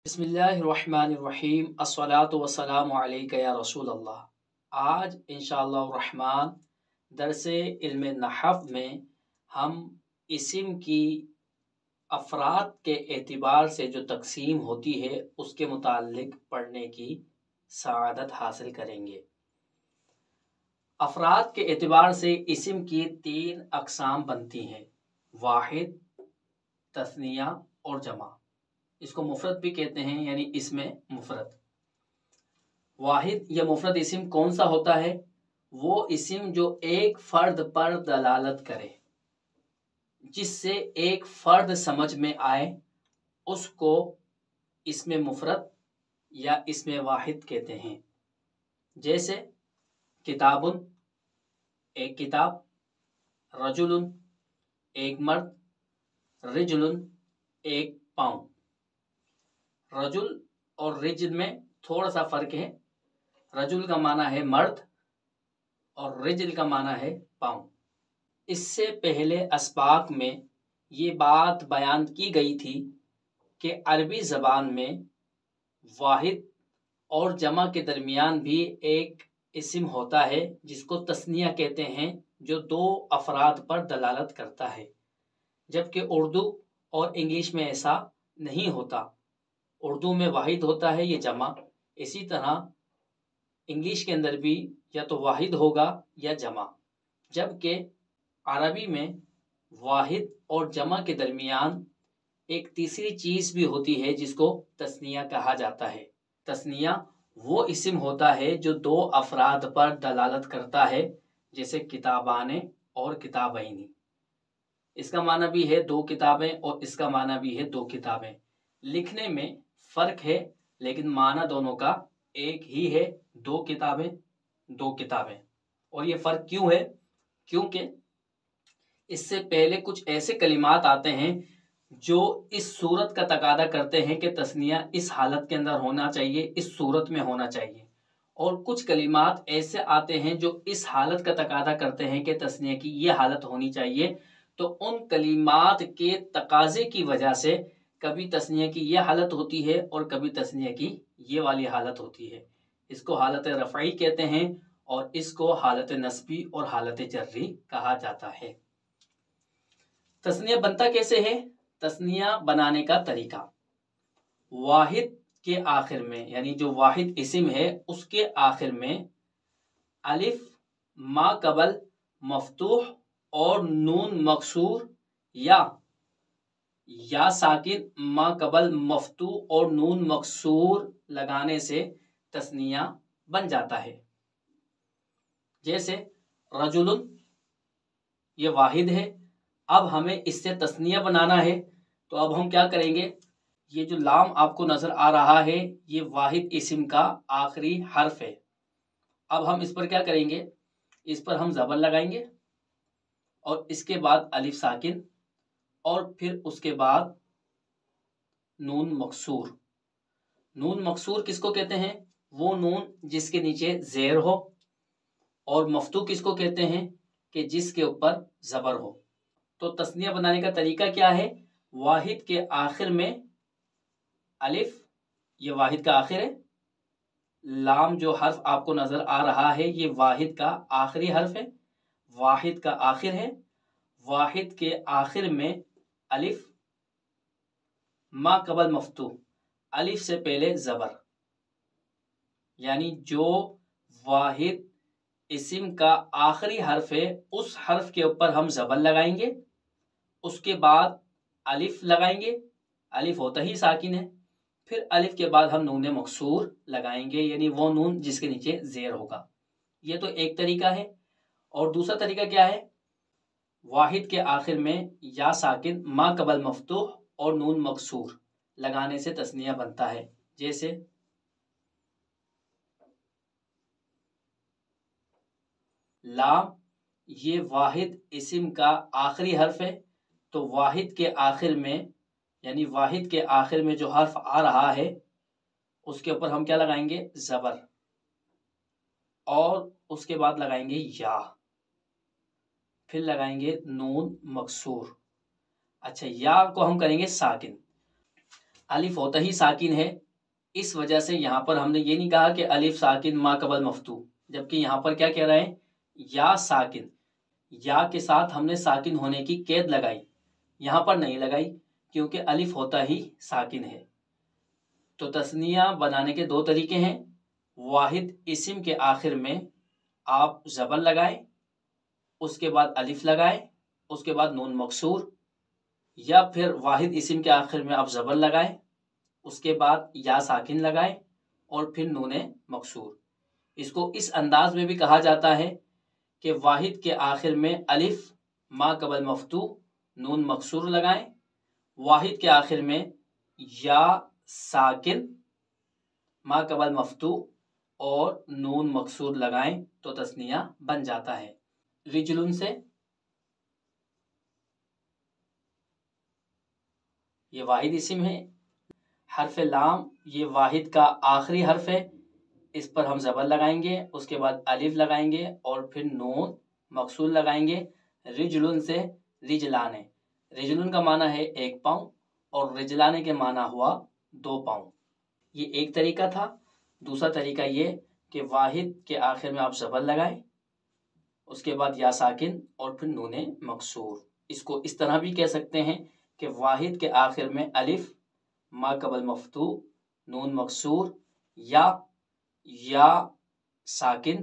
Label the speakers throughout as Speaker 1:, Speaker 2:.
Speaker 1: بسم اللہ الرحمن الرحیم الصلاۃ والسلام علیک یا رسول اللہ۔ آج انشاءاللہ الرحمن درس علم نحو میں ہم اسم کی افراد کے اعتبار سے جو تقسیم ہوتی ہے اس کے متعلق پڑھنے کی سعادت حاصل کریں گے۔ افراد کے اعتبار سے اسم کی 3 اقسام بنتی ہیں: واحد، تثنیہ اور جمع۔ اس کو مفرد بھی کہتے ہیں، یعنی اسم مفرد۔ واحد یا مفرد اسم کون سا ہوتا ہے؟ وہ اسم جو ایک فرد پر دلالت کرے، جس سے ایک فرد سمجھ میں آئے، اس کو اسم مفرد یا اسم واحد کہتے ہیں۔ جیسے کتاب، ایک کتاب، رجل، ایک مرد، رجل، ایک پاؤں۔ رجل اور رجل میں تھوڑا سا فرق ہے۔ رجل کا معنی ہے مرد اور رجل کا معنی ہے پاؤں۔ اس سے پہلے اسباق میں یہ بات بیان کی گئی تھی کہ عربی زبان میں واحد اور جمع کے درمیان بھی ایک اسم ہوتا ہے جس کو تثنیہ کہتے ہیں، جو 2 افراد پر دلالت کرتا ہے، جبکہ اردو اور انگلش میں ایسا نہیں ہوتا۔ اردو میں واحد ہوتا ہے یہ جمع، اسی طرح انگلش کے اندر بھی یا تو واحد ہوگا یا جمع، جبکہ عربی میں واحد اور جمع کے درمیان ایک تیسری چیز بھی ہوتی ہے جس کو تثنیہ کہا جاتا ہے۔ تثنیہ وہ اسم ہوتا ہے جو 2 افراد پر دلالت کرتا ہے، جیسے کتابان اور کتابین۔ اس کا معنی بھی ہے 2 کتابیں اور اس کا معنی بھی ہے 2 کتابیں۔ لکھنے میں فرق ہے لیکن معنی دونوں کا ایک ہی ہے، 2 کتابیں 2 کتابیں۔ اور یہ فرق کیوں ہے؟ کیونکہ اس سے پہلے کچھ ایسے کلمات آتے ہیں جو اس صورت کا تقاضا کرتے ہیں کہ تثنیہ اس حالت کے اندر ہونا چاہیے، اس صورت میں ہونا چاہیے، اور کچھ کلمات ایسے آتے ہیں جو اس حالت کا تقاضا کرتے ہیں کہ تثنیہ کی یہ حالت ہونی چاہیے۔ تو ان کلمات کے تقاضے کی وجہ سے کبھی تثنیہ کی یہ حالت ہوتی ہے اور کبھی تثنیہ کی یہ والی حالت ہوتی ہے۔ اس کو حالت رفعی کہتے ہیں اور اس کو حالت نصبی اور حالت جری کہا جاتا ہے۔ تثنیہ بنتا کیسے ہے؟ تثنیہ بنانے کا طریقہ: واحد کے آخر میں، یعنی جو واحد اسم ہے اس کے آخر میں الف ما قبل مفتوح اور نون مکسور یا ساکن ما قبل مفتوح اور نون مکسور لگانے سے تثنیہ بن جاتا ہے۔ جیسے رجل، یہ واحد ہے، اب ہمیں اس سے تثنیہ بنانا ہے، تو اب ہم کیا کریں گے؟ یہ جو لام آپ کو نظر آ رہا ہے یہ واحد اسم کا آخری حرف ہے۔ اب ہم اس پر کیا کریں گے؟ اس پر ہم زبر لگائیں گے اور اس کے بعد الف ساکن اور پھر اس کے بعد نون مکسور۔ نون مکسور کس کو کہتے ہیں؟ وہ نون جس کے نیچے زیر ہو، اور مفتوح کس کو کہتے ہیں؟ کہ جس کے اوپر زبر ہو۔ تو تثنیہ بنانے کا طریقہ کیا ہے؟ واحد کے آخر میں الف، یہ واحد کا آخر ہے، لام جو حرف آپ کو نظر آ رہا ہے یہ واحد کا آخری حرف ہے، واحد کا آخر ہے۔ واحد کے آخر میں الف ما قبل مفتوح، الف سے پہلے زبر، یعنی جو واحد اسم کا آخری حرف ہے اس حرف کے اوپر ہم زبر لگائیں گے، اس کے بعد الف لگائیں گے، الف ہوتا ہی ساکن ہے، پھر الف کے بعد ہم نون مکسور لگائیں گے، یعنی وہ نون جس کے نیچے زیر ہوگا۔ یہ تو ایک طریقہ ہے۔ اور دوسرا طریقہ کیا ہے؟ واحد کے آخر میں یا ساکن ما قبل مفتوح اور نون مکسور لگانے سے تثنیہ بنتا ہے۔ جیسے لام، یہ واحد اسم کا آخری حرف ہے، تو واحد کے آخر میں، یعنی واحد کے آخر میں جو حرف آ رہا ہے اس کے اوپر ہم کیا لگائیں گے؟ زبر، اور اس کے بعد لگائیں گے یا، پھر لگائیں گے نون مکسور۔ اچھا، یا کو ہم کریں گے ساکن۔ الف ہوتا ہی ساکن ہے، اس وجہ سے یہاں پر ہم نے یہ نہیں کہا کہ الف ساکن ما قبل مفتوح، جبکہ یہاں پر کیا کہہ رہے ہیں، یا ساکن، یا کے ساتھ ہم نے ساکن ہونے کی قید لگائی، یہاں پر نہیں لگائی کیونکہ الف ہوتا ہی ساکن ہے۔ تو تثنیہ بنانے کے دو طریقے ہیں، واحد اسم کے آخر میں آپ زبر لگائیں، اس کے بعد الف لگائیں، اس کے بعد نون مکسور، یا پھر واحد اسم کے آخر میں آپ زبر لگائیں، اس کے بعد یا ساکن لگائیں اور پھر نون مکسور۔ اس کو اس انداز میں بھی کہا جاتا ہے کہ واحد کے آخر میں الف ما قبل مفتوح نون مکسور لگائیں، واحد کے آخر میں یا ساکن ما قبل مفتوح اور نون مکسور لگائیں تو تثنیہ بن جاتا ہے۔ رجلن سے یہ واحد اسم ہے، حرف لام یہ واحد کا آخری حرف ہے، اس پر ہم زبر لگائیں گے، اس کے بعد الف لگائیں گے اور پھر نون مکسور لگائیں گے۔ رجلن سے رجلانے، رجلن کا معنی ہے ایک پاؤں اور رجلانے کے معنی ہوا دو پاؤں۔ یہ ایک طریقہ تھا۔ دوسرا طریقہ یہ کہ واحد کے آخر میں آپ زبر لگائیں، اس کے بعد یا ساکن اور پھر نون مکسور۔ اس کو اس طرح بھی کہہ سکتے ہیں کہ واحد کے آخر میں الف ما قبل مفتوح نون مکسور یا ساکن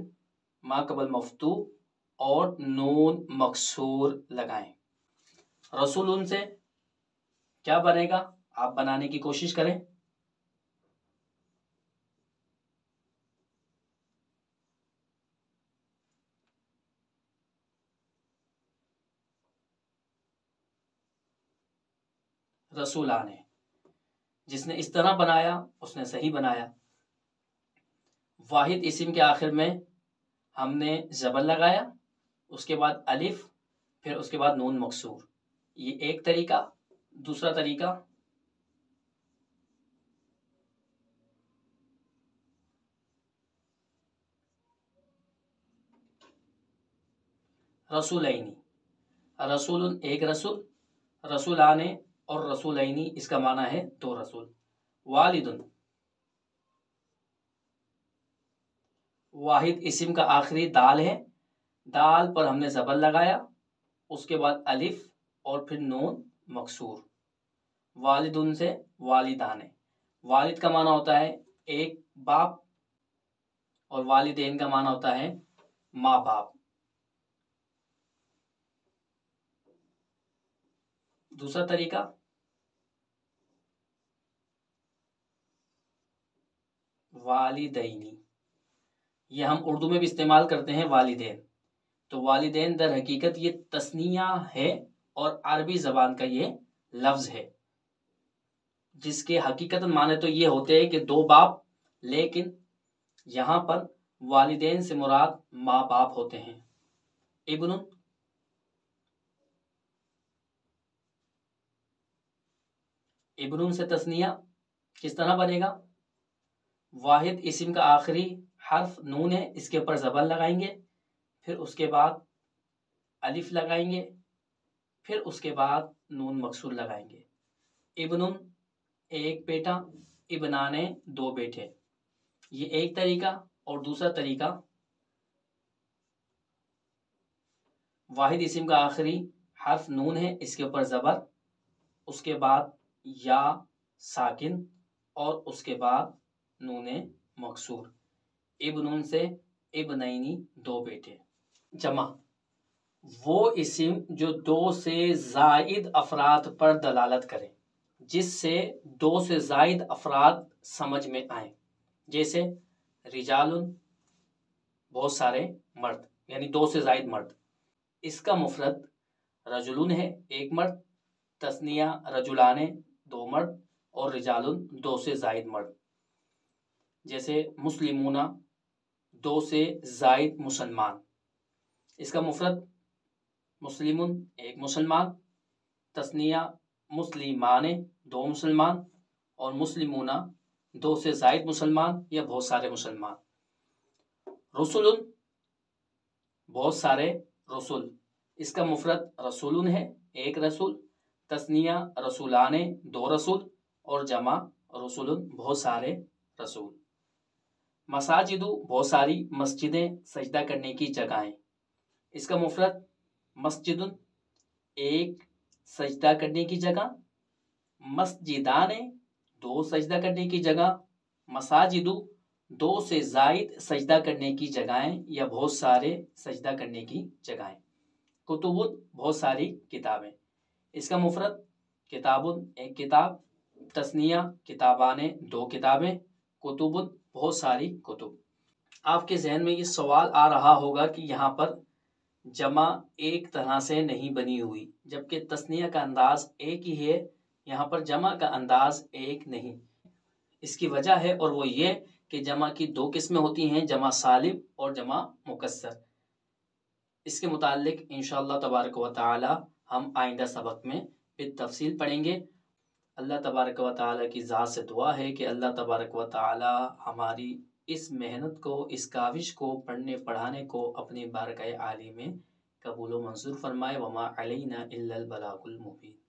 Speaker 1: ما قبل مفتوح اور نون مکسور لگائیں۔ رسول سے کیا بنے گا، آپ بنانے کی کوشش کریں۔ رسولانے، جس نے اس طرح بنایا اس نے صحیح بنایا۔ واحد اسم کے آخر میں ہم نے زبر لگایا، اس کے بعد الف، پھر اس کے بعد نون مکسور، یہ ایک طریقہ۔ دوسرا طریقہ رسولینی، رسول ایک رسول، رسولانے اور رسولینی اس کا معنی ہے دو رسول۔ والدن، واحد اسم کا آخری دال ہے، دال پر ہم نے زبر لگایا، اس کے بعد الف اور پھر نون مکسور۔ والدن سے والدانے، والد کا معنی ہوتا ہے ایک باپ اور والدین کا معنی ہوتا ہے ماں باپ۔ دوسرا طریقہ والدینی، یہ ہم اردو میں بھی استعمال کرتے ہیں والدین، تو والدین در حقیقت یہ تثنیہ ہے اور عربی زبان کا یہ لفظ ہے جس کے حقیقت معنی تو یہ ہوتے ہیں کہ دو باپ، لیکن یہاں پر والدین سے مراد ماں باپ ہوتے ہیں۔ ابن، ابن سے تثنیہ کس طرح بنے گا، واحد اسم کا آخری حرف نون ہے، اس کے اوپر زبر لگائیں گے، پھر اس کے بعد الف لگائیں گے، پھر اس کے بعد نون مکسور لگائیں گے۔ ابن ایک بیٹا، ابنانے دو بیٹے، یہ ایک طریقہ۔ اور دوسرا طریقہ واحد اسم کا آخری حرف نون ہے، اس کے اوپر زبر، اس کے بعد یا ساکن اور اس کے بعد نون مکسور۔ ابن سے ابنینی دو بیٹے۔ جمع، وہ اسم جو دو سے زائد افراد پر دلالت کرے، جس سے دو سے زائد افراد سمجھ میں آئیں، جیسے رجال بہت سارے مرد، یعنی دو سے زائد مرد۔ اس کا مفرد رجلن ہے ایک مرد، تثنیہ رجلانے دو مرد اور رجال دو سے زائد مرد۔ جیسے مسلمون دو سے زائد مسلمان، اس کا مفرد مسلمن ایک مسلمان، تثنیہ مسلمان دو مسلمان اور مسلمون دو سے زائد مسلمان یا بہت سارے مسلمان۔ رسول بہت سارے رسول، اس کا مفرد رسول ہے ایک رسول، تثنیہ رسولانے دو رسول اور جمع رسولن بہت سارے رسول۔ مساجدو بہت ساری مسجدیں، سجدہ کرنے کی جگہیں۔ اس کا مفرد مسجدن ایک سجدہ کرنے کی جگہ، مسجدان دو سجدہ کرنے کی جگہ، مساجدو دو سے زائد سجدہ کرنے کی جگہیں یا بہت سارے سجدہ کرنے کی جگہیں۔ کتب بہت ساری کتابیں۔ اس کا مفرد کتاب ایک کتاب، تثنیہ کتابان دو کتابیں، کتب بہت ساری کتب۔ آپ کے ذہن میں یہ سوال آ رہا ہوگا کہ یہاں پر جمع ایک طرح سے نہیں بنی ہوئی، جبکہ تثنیہ کا انداز ایک ہی ہے، یہاں پر جمع کا انداز ایک نہیں۔ اس کی وجہ ہے اور وہ یہ کہ جمع کی دو قسمیں ہوتی ہیں، جمع سالم اور جمع مکسر۔ اس کے متعلق انشاءاللہ تبارک و تعالی ہم آئندہ سبق میں بالتفصیل پڑھیں گے۔ اللہ تبارک و تعالی کی ذات سے دعا ہے کہ اللہ تبارک و تعالی ہماری اس محنت کو، اس کاوش کو، پڑھنے پڑھانے کو اپنی بارگاہ عالی میں قبول و منظور فرمائے۔ وما علینا الا البلاغ المبین۔